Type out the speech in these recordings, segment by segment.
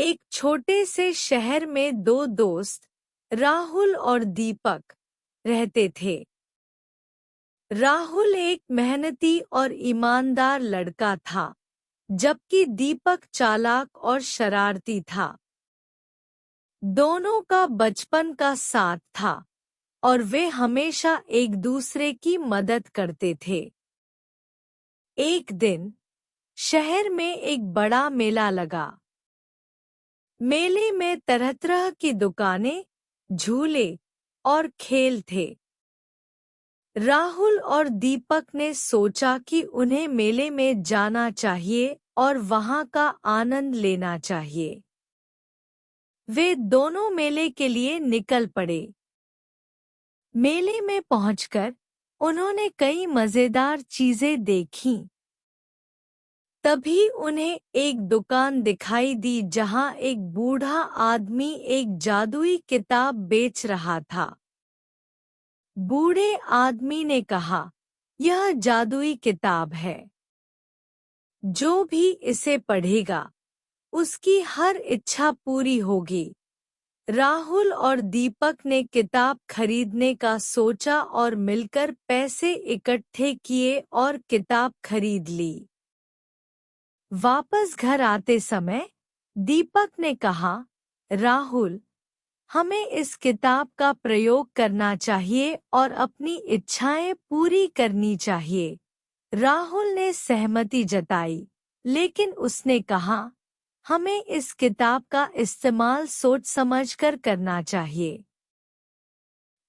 एक छोटे से शहर में दो दोस्त राहुल और दीपक रहते थे। राहुल एक मेहनती और ईमानदार लड़का था, जबकि दीपक चालाक और शरारती था। दोनों का बचपन का साथ था और वे हमेशा एक दूसरे की मदद करते थे। एक दिन शहर में एक बड़ा मेला लगा। मेले में तरह तरह की दुकानें, झूले और खेल थे। राहुल और दीपक ने सोचा कि उन्हें मेले में जाना चाहिए और वहां का आनंद लेना चाहिए। वे दोनों मेले के लिए निकल पड़े। मेले में पहुंचकर उन्होंने कई मजेदार चीजें देखीं। तभी उन्हें एक दुकान दिखाई दी जहां एक बूढ़ा आदमी एक जादुई किताब बेच रहा था। बूढ़े आदमी ने कहा, "यह जादुई किताब है। जो भी इसे पढ़ेगा, उसकी हर इच्छा पूरी होगी।" राहुल और दीपक ने किताब खरीदने का सोचा और मिलकर पैसे इकट्ठे किए और किताब खरीद ली। वापस घर आते समय दीपक ने कहा, "राहुल, हमें इस किताब का प्रयोग करना चाहिए और अपनी इच्छाएं पूरी करनी चाहिए।" राहुल ने सहमति जताई, लेकिन उसने कहा, "हमें इस किताब का इस्तेमाल सोच समझकर करना चाहिए।"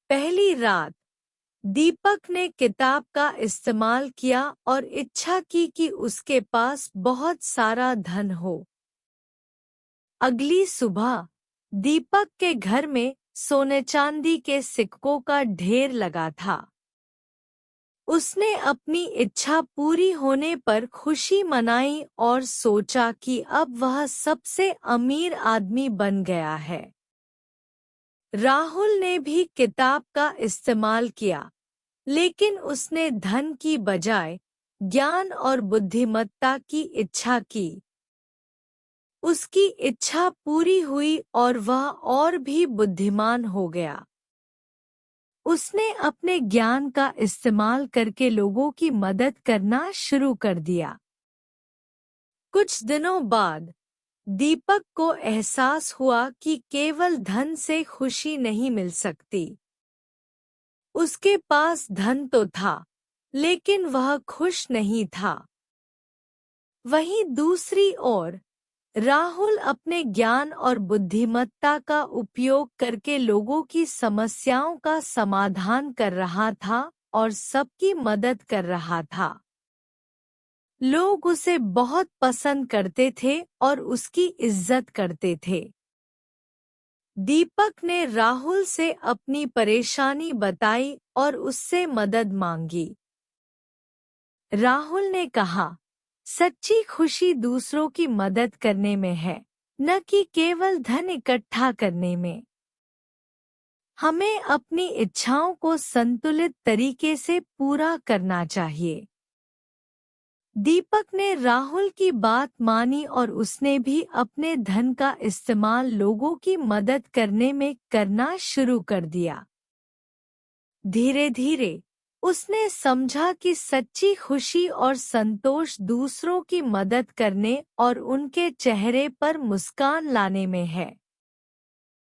पहली रात दीपक ने किताब का इस्तेमाल किया और इच्छा की कि उसके पास बहुत सारा धन हो। अगली सुबह दीपक के घर में सोने चांदी के सिक्कों का ढेर लगा था। उसने अपनी इच्छा पूरी होने पर खुशी मनाई और सोचा कि अब वह सबसे अमीर आदमी बन गया है। राहुल ने भी किताब का इस्तेमाल किया, लेकिन उसने धन की बजाय ज्ञान और बुद्धिमत्ता की इच्छा की। उसकी इच्छा पूरी हुई और वह और भी बुद्धिमान हो गया। उसने अपने ज्ञान का इस्तेमाल करके लोगों की मदद करना शुरू कर दिया। कुछ दिनों बाद दीपक को एहसास हुआ कि केवल धन से खुशी नहीं मिल सकती। उसके पास धन तो था, लेकिन वह खुश नहीं था। वहीं दूसरी ओर राहुल अपने ज्ञान और बुद्धिमत्ता का उपयोग करके लोगों की समस्याओं का समाधान कर रहा था और सबकी मदद कर रहा था। लोग उसे बहुत पसंद करते थे और उसकी इज्जत करते थे। दीपक ने राहुल से अपनी परेशानी बताई और उससे मदद मांगी। राहुल ने कहा, "सच्ची खुशी दूसरों की मदद करने में है, न कि केवल धन इकट्ठा करने में। हमें अपनी इच्छाओं को संतुलित तरीके से पूरा करना चाहिए।" दीपक ने राहुल की बात मानी और उसने भी अपने धन का इस्तेमाल लोगों की मदद करने में करना शुरू कर दिया। धीरे धीरे उसने समझा कि सच्ची खुशी और संतोष दूसरों की मदद करने और उनके चेहरे पर मुस्कान लाने में है।